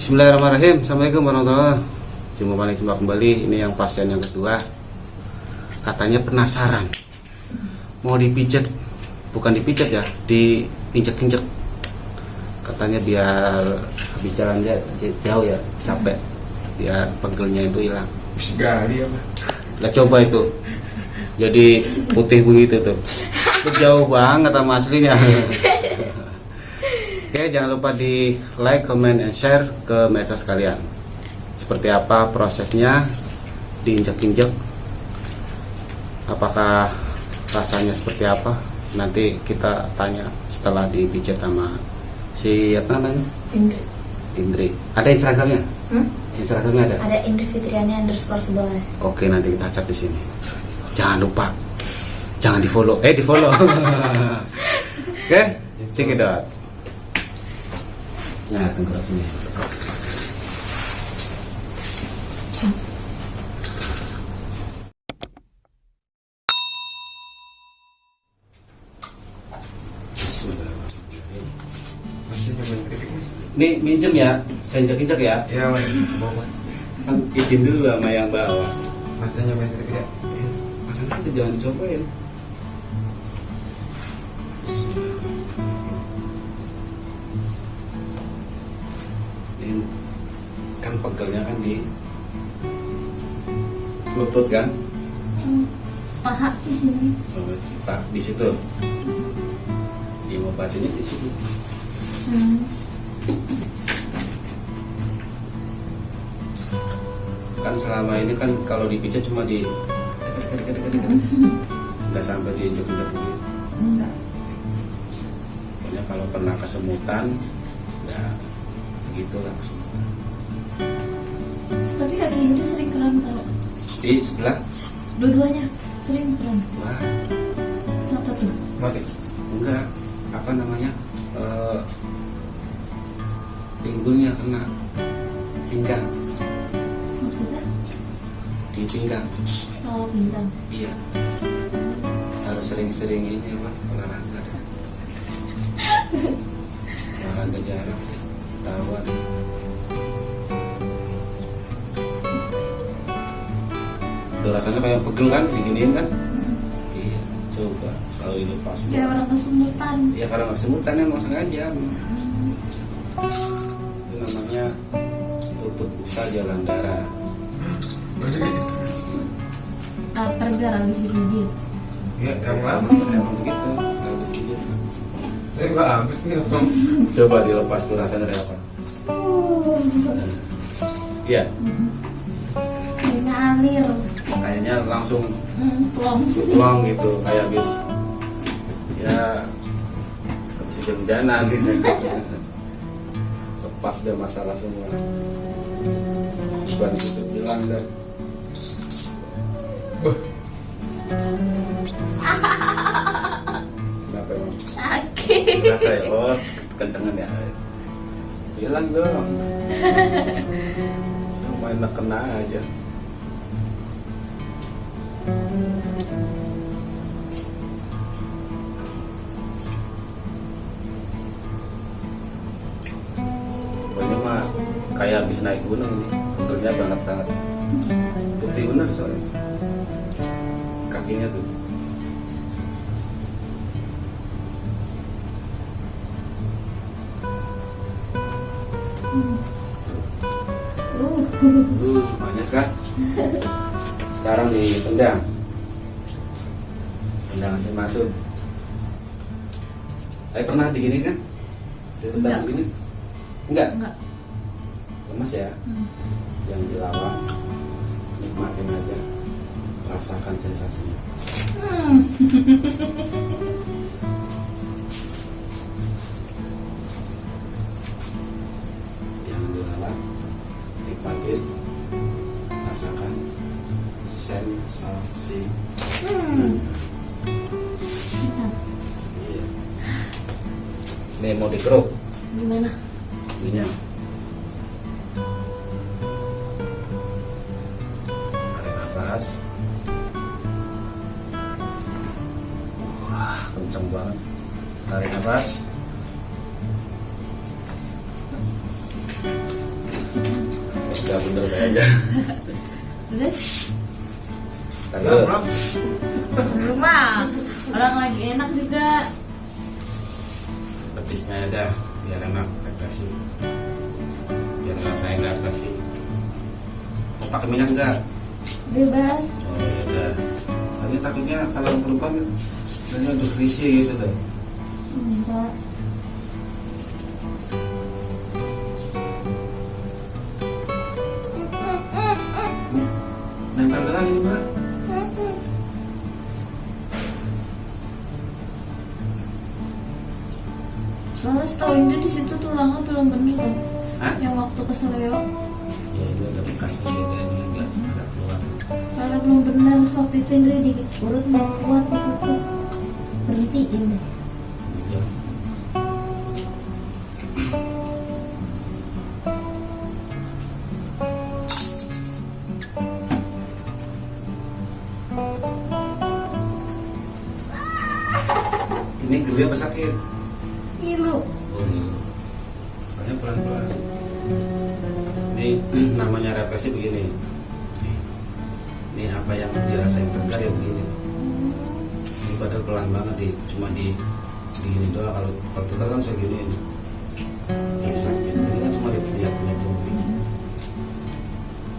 Bismillahirrahmanirrahim. Assalamualaikum warahmatullahi wabarakatuh. Jumpa kembali. Ini yang pasien yang kedua. Katanya penasaran, mau dipijat, bukan dipijat ya, diinjek-injek. Katanya biar habis jalan jauh ya, sampai biar pegelnya itu hilang. Sekali apa? Lah coba itu, jadi putih begitu tuh. Itu jauh banget sama aslinya. Oke, jangan lupa di like, comment, and share ke medsos kalian. Seperti apa prosesnya diinjak-injak, apakah rasanya seperti apa, nanti kita tanya setelah dipijat sama si apa namanya? Indri. Ada Instagramnya? Instagramnya ada? Ada Indri Fitriani _11. Oke, nanti kita chat di sini. Jangan lupa, jangan di follow. Di follow. Oke, check it out. Nah, tenggelamnya. Nih minjem ya, saya injak-injak ya. Ya mas, bawa. Kan izin dulu sama yang bawa. Masanya main trip ya. Makanya itu jangan dicobain. Ini kan pegelnya kan di lutut kan? Paha sih sini. Pak di situ. Di mau batunya di situ. Kan selama ini kan kalau dipijat cuma di nggak sampai diinjak-injak begitu. Enggak. Pokoknya kalau pernah kesemutan, ya begitulah kesemutan. Tapi kaki Indri sering kram kalau Di sebelah, dua-duanya sering kram. wah, Kenapa tuh? Mati. enggak, apa namanya, pinggulnya kena pinggang, Maksudnya? di pinggang. Oh, bintang. Iya, harus sering-sering ini apa, olahraga, olahraga jarak, tawan. Itu rasanya kayak pegel kan, diginiin kan? Iya, coba kalau dilepas. Kayak orang kesemutan. Ya karena nggak semutan emang sengaja. Itu namanya tutup buka jalan darah. Pergar habis digigit. Ya, yang lama. Emang begitu. Harus gitu. Saya gak habis nih om. Coba dilepas tuh rasanya kayak apa? Iya, Kayak ngalir. kayaknya langsung Plong. pulang gitu, kayak habis ya habis hujan-hujanan gitu. Lepas deh masalah semua. Bukan gitu bilang dah. Kenapa emang? Sakit. Rasa ya, oh kencengan ya. Bilang dong. Sama enak kena aja. Pokoknya mah kayak habis naik gunung ini. Bentuknya banget. Putih bener soalnya. Kakinya tuh. Manis kan? Sekarang ditendang. Tendangan si Madun. Tapi pernah digini kan? Ditendang Enggak. begini? Enggak? Enggak. Lemes ya? Yang dilawan, nikmatin aja, rasakan sensasinya. Jangan dilawan, nikmatin, rasakan sensasi. Iya. Ini mau dikeruk, Gimana? ininya. Tarik nafas. Wah, kenceng banget. Tarik nafas. Gak bener kayaknya. Terus Tadi rumah orang lagi enak juga. petisnya ada biar enak refleksi. Biar ngerasain refleksi. Mau pakai minyak enggak? Bebas. Oh ya udah. Soalnya takutnya kalau pelukan rasanya udah berisi gitu deh. Enggak. Nempel dengan ini mbak. Soalnya setahu Indri di situ tulangnya belum bener tuh. Hah? Yang waktu ke Seleo, Ya ini ada bekasnya gitu ini agak keluar. soalnya belum bener waktu itu Indri di urut nggak kuat di situ. Berhentiin deh. Ya. Ini geli apa sakit? Ngilu. Oh, iya. Soalnya pelan-pelan. Ini namanya refleksi begini. Ini apa yang dirasain tegar ya begini. Ini padahal pelan banget cuma di gini doang. Kalau tegar kan segini ini. Jadi sakit. Ini kan cuma dilihat punya tubuh.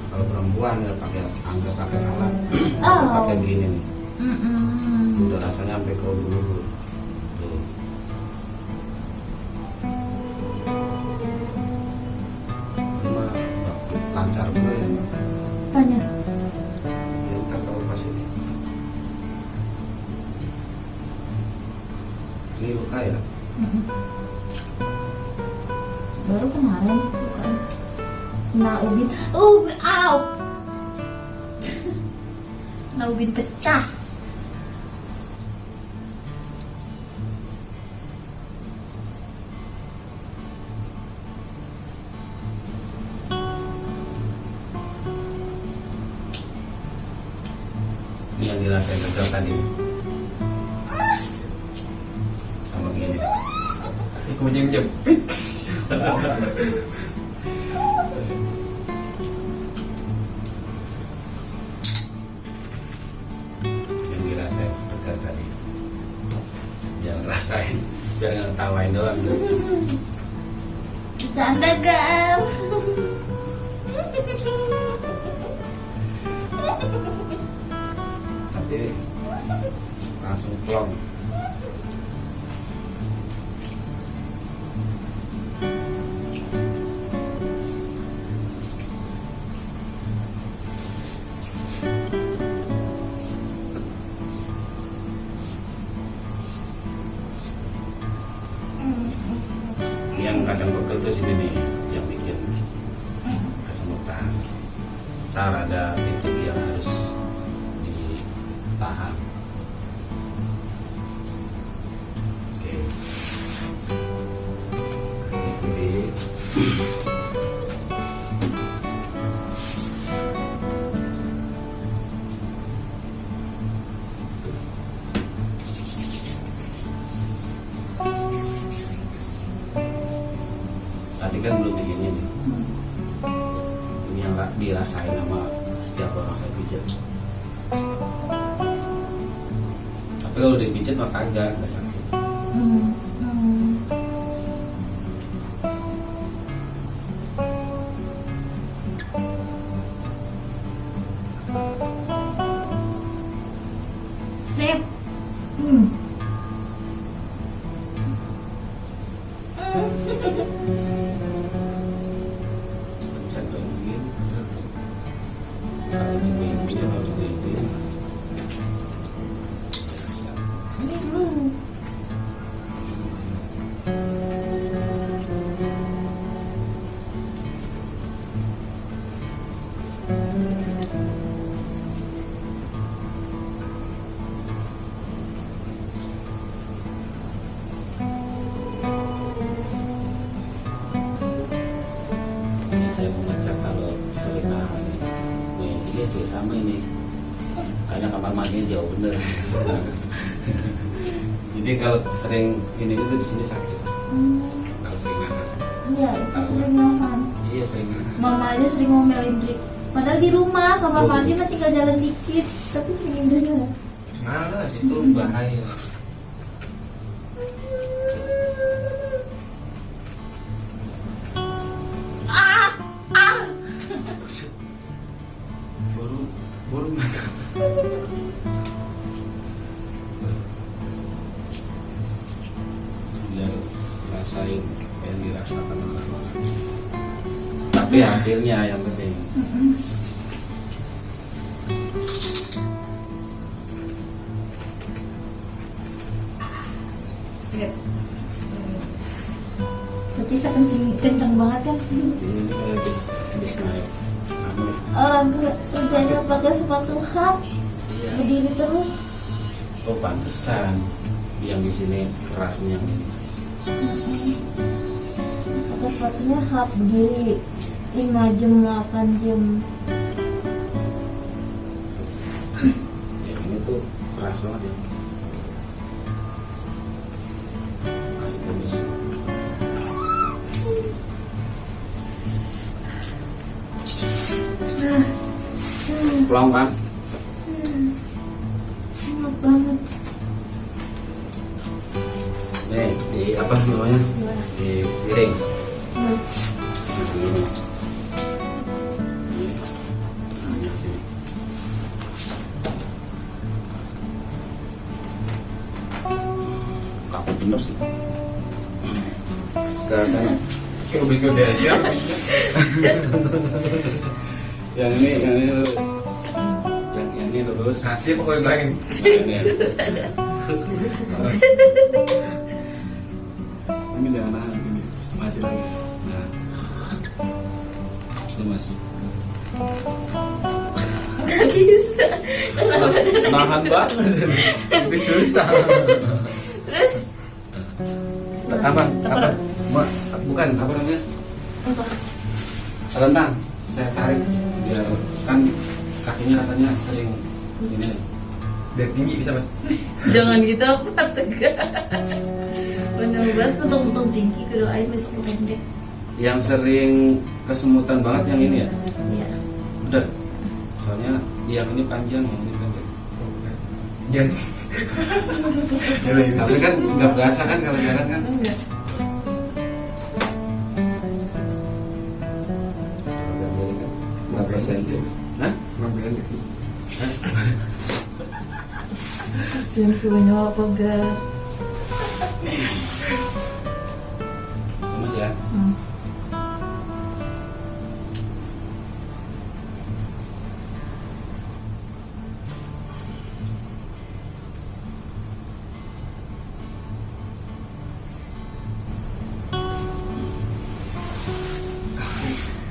Kalau perempuan nggak pakai alat, Oh. pakai begini nih. Mm-mm. Udah rasanya sampai ke ubur-ubur. Tuh. Ini mah lancar bener ini. Tanya. Ini ntar kalau pas ini. Ini luka ya? Mm-mm. Baru kemarin bukan. Nah ubin, au. Nah ubin pecah. Ini yang dirasain tegal tadi. Sama begini. Iku jam-jam. Yang dirasain tegal tadi. Jangan rasain, biar nggak tawain doang. Canda gam. Nanti langsung plong. Yang kadang pegel tuh sini nih yang bikin kesemutan. Ntar ada titik yang harus ditahan. Oke. Jadi tadi kan belum begini nih. Ini yang dirasain sama setiap orang saya pijat. Tapi kalau dipijat mah kagak, nggak sakit. Sip. Jantung begini. Kalau dipijat harus gitu ya. Ini saya mau ngecek kalau sering nahan. Nih, ini sih sama ini. Kayaknya kamar mandinya jauh bener. Jadi kalau sering ini itu di sini sakit. Kalau sering nahan. Iya, itu sering nahan. Iya. Iya sering. Mama aja sering ngomelin Dri. Padahal di rumah kamar Oh. mandi mah tinggal jalan dikit, tapi sering dengar. Males itu bahaya. Baru makan. Biar rasain yang dirasakan orang. Tapi hasilnya yang penting. Sip. Berarti saya kenceng banget kan? Ini habis naik. Orang kerjanya pakai sepatu hak, Iya. berdiri terus. Oh pantesan yang di sini kerasnya yang ini. Pakai sepatunya hak, berdiri 5 jam, 8 jam. Yang ini tuh keras banget ya. Masih bagus. Pulang kan? Enak banget. Nih di apa namanya? Gimana? Di piring. Hmm. Nah, ini. Nah, sini. Kaku bener sih. Sekarang Kayak bingung deh aja. yang ini lurus. Yang ini lurus. Kasih pokoknya lain. Nah, ini. Ini jangan nahan ini. Maju lagi. Nah. Tuh, Mas. Gak bisa. Kenapa? Nahan banget. Lebih susah. Terus? Apa? Bukan, apa namanya? Apa? Selentang. Saya tarik biar kan kakinya katanya sering ini. Biar tinggi bisa mas. Jangan gitu apa tegak. Bener banget untung tinggi kedoain masih pendek. Yang sering kesemutan banget yang ini ya. Iya. Udah. Soalnya yang ini panjang, yang ini pendek. Jangan. Tapi kan nggak berasa kan kalau jalan kan? Enggak. Nggak berasa. Hah? Ngambil lagi. Yang punya apa enggak? Mas ya.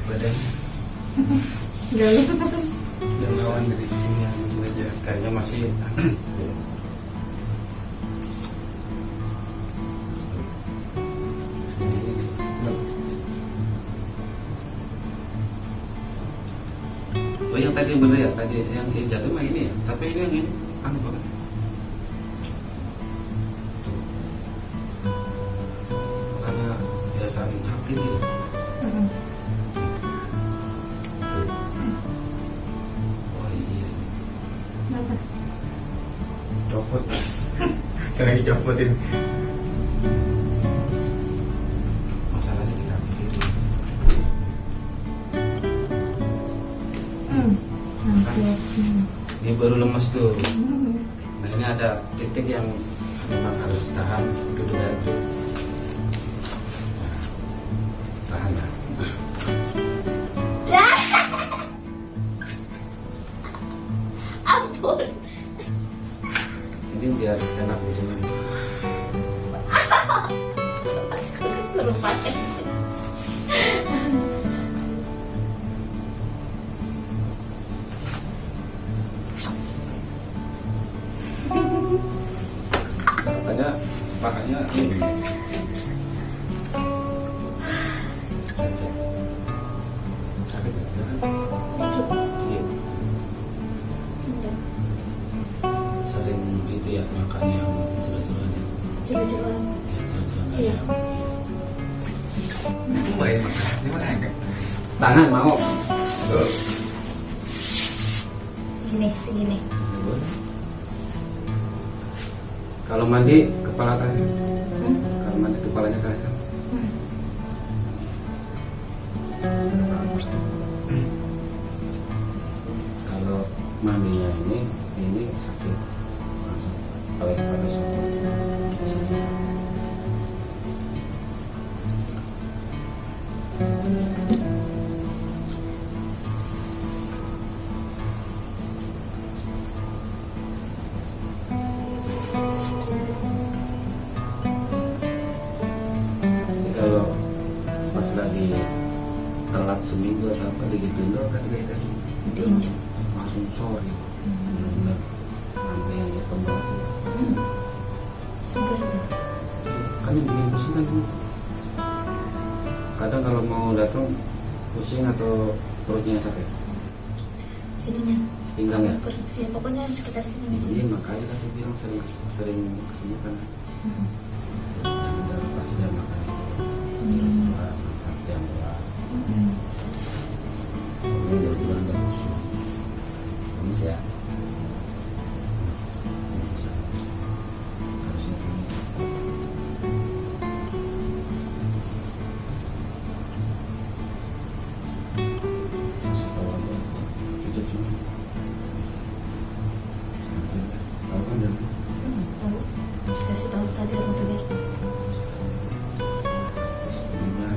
Badan. Enggak lepas. Jangan lawan dari sini yang begini aja. Kayaknya masih. Oh yang tadi yang bener ya, tadi yang jatuh mah ini ya, tapi ini yang ini anu banget. Karena biasa hati gitu. Oh iya, Kenapa? Copot. Jangan dicopotin. masalahnya di kaki kiri. Ini baru lemes tuh. Nah ini ada titik yang memang harus tahan duduk ya. Tahan ya. Ampun. Ini biar enak di sini. Suruh pakai. Katanya pahanya ini. Saja. Sakit ya? Iya. Sering itu ya makan yang curah-curahnya. Coba-coba. Ya, curah-curahnya Iya. yang- Lumayan makan. Ini mana enggak? Tangan mau. Segini. Kalau mandi kepala tanya. Kalau mandi kepalanya tanya. Kalau mandinya ini sakit. Paling pada support. Kalau pas lagi telat seminggu atau apa digituin doang kan Diinjek. langsung sorry benar-benar sampai yang hitam banget Segar tuh. kan yang bikin pusing kan tuh. Kadang kalau mau datang pusing atau perutnya sakit Sininya. pinggang ya Perut sih, pokoknya sekitar sini. iya makanya kasih bilang sering kesini kan yang udah pasti dia makan yang murah ini dari bulan dan musuh ini ya harusnya ini masih tahu apa itu cuma tahu kan dan Tahu. Kasih tahu tadi orang tegar. sebelumnya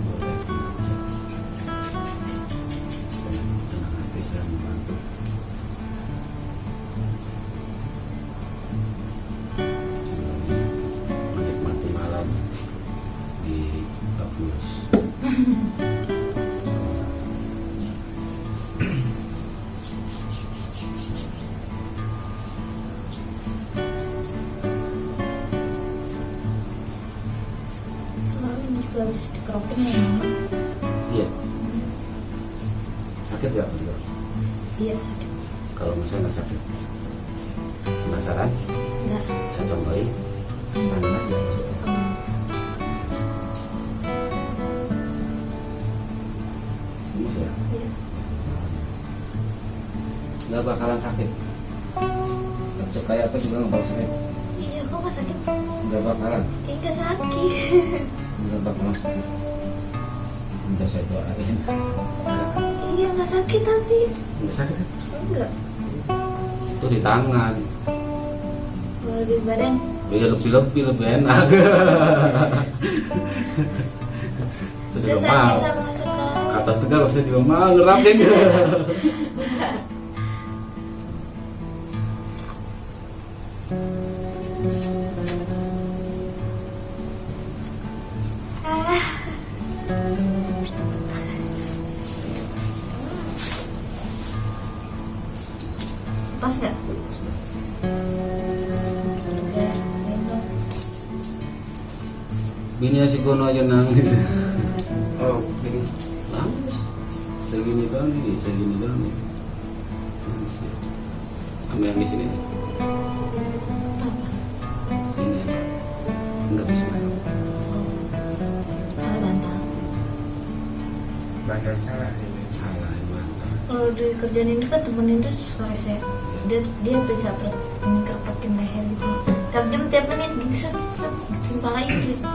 boleh senang hati saya membantu menikmati malam di Bagus. Selalu ini juga harus dikerokin ya mama. Iya. Sakit ya juga? Iya sakit. Kalau misalnya nggak sakit, penasaran? Enggak. Saya cobain. Tangan aja. Mas ya, Iya. nggak bakalan sakit. Cek kayak apa juga nggak bakal sakit. Iya, kok nggak sakit? Nggak bakalan, Nggak sakit. nggak bakalan sakit. Udah saya doain. Iya, nggak sakit tapi. Nggak sakit kan? Enggak. Itu di tangan. Kalau di badan. Biar lebih enak. Itu Udah juga sakit mau. sama sekali. Atas tegal saya juga mau ngerapin. Ah. Pas nggak? Udah, enak. Bini si Gono aja nangis. Oh, ini. Nangis. Segini doang nih, segini doang nih. Nangis dia. Sama yang di sini nih. Apa? Ini enggak bisa main. Oh. Salah bantal. Banyak salah ini. Salah emang. Kalau dikerjain itu kan temen itu suka rese. Dia bisa kerpetin leher gitu. Tiap jam tiap menit gitu set timpa lagi gitu.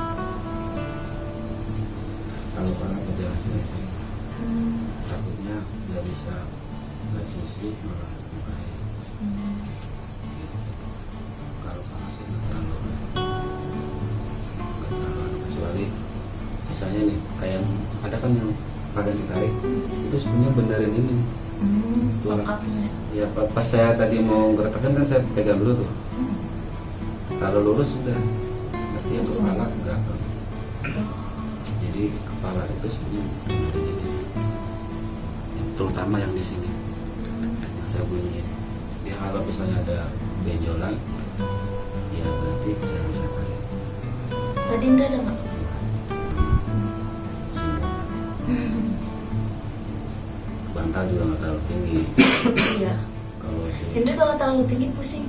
Kalau orang penjelasan sih, takutnya nggak bisa presisi malah bahaya. Gitu. Kalau panas sih nggak terlalu, kecuali misalnya nih kayak ada kan yang pada ditarik itu sebenarnya benerin ini. Lengkapnya. Ya pas saya tadi mau geretakan kan saya pegang dulu tuh. Kalau lurus sudah, berarti yang Langsung. kepala enggak. Jadi kepala itu sebenarnya benerin ini. Terutama yang di sini, yang saya bunyiin. Ya kalau misalnya ada benjolan, ya berarti saya harus tarik. Tadi Indra ada nggak? Bantal juga nggak terlalu tinggi. Iya. Kalau si Indra kalau terlalu tinggi pusing.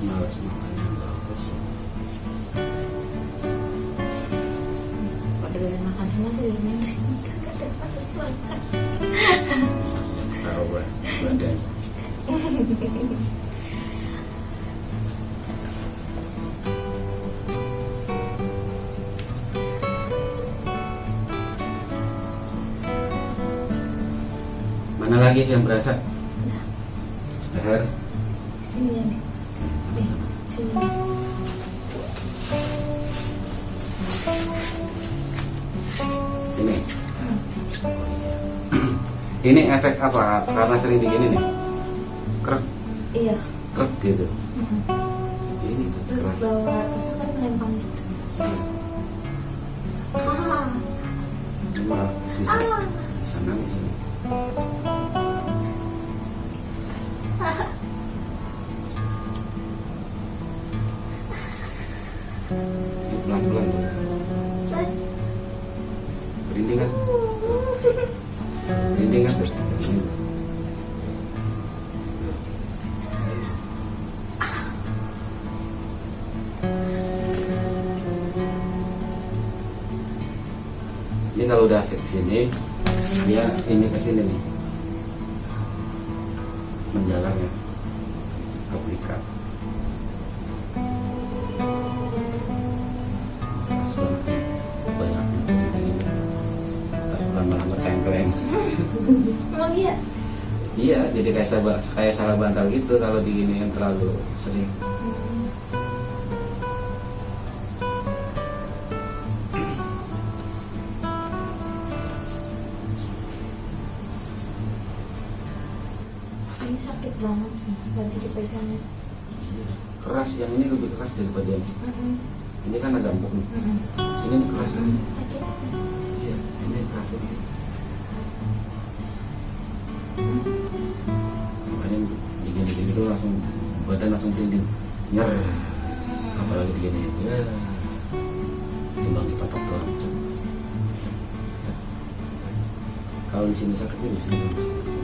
Malas makannya bagus. Pada doyan makan semua sih dari Hendrik. Kagak ada batas makan. Tahu badan. Mana lagi yang berasa? Leher. Sini ya nih. Sini. Sini. Ini efek apa? Karena sering digini nih. Krek, Iya. krek gitu. Ini Terus keras. bawa atas kan melempang gitu. Ah. Malah bisa Ah. bisa nangis ini. Ini pelan-pelan. Say. Berinding kan? Berinding kan? Ini kalau udah asik sini, dia ini ke sini nih, menjalannya ke belikat. Banyak kayak gini, lama-lama tengkleng. Emang iya? Iya, jadi kayak salah bantal gitu kalau diginiin terlalu sering. Ini sakit banget lagi dipegangnya. Keras, yang ini lebih keras daripada yang ini kan agak empuk nih. Sini ini keras nih. Sakit. Iya, ini keras lagi. Makanya digini-gini tuh langsung badan langsung merinding, nyer. Apalagi digini, ya, timbang dipatok doang. Kalau di sini sakitnya di sini.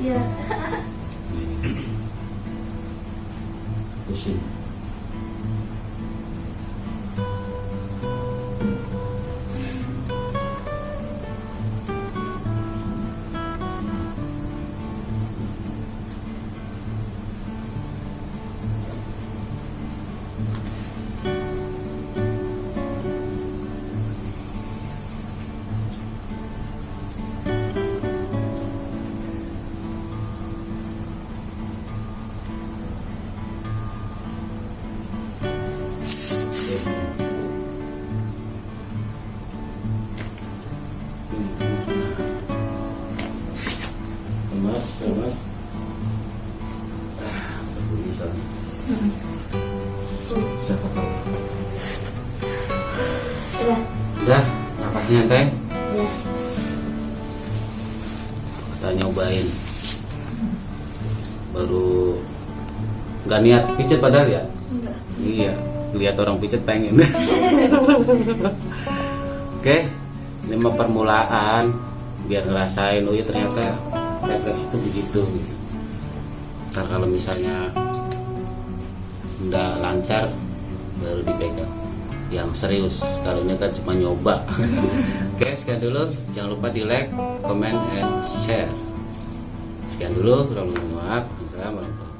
Iya. Pusing. Lemas. Bisa. Siapa tahu. Udah. Udah, napasnya enteng. Iya. Kita nyobain. Baru nggak niat pijet padahal ya. Enggak. Iya, lihat orang pijet pengen. Oke, ini mah permulaan biar ngerasain, oh ya ternyata refleks itu begitu. Ntar kalau misalnya udah lancar baru dipegang yang serius. Kalau ini kan cuma nyoba. Oke, sekian dulu. Jangan lupa di like, comment, and share. Sekian dulu. Kurang lebih maaf. Assalamualaikum.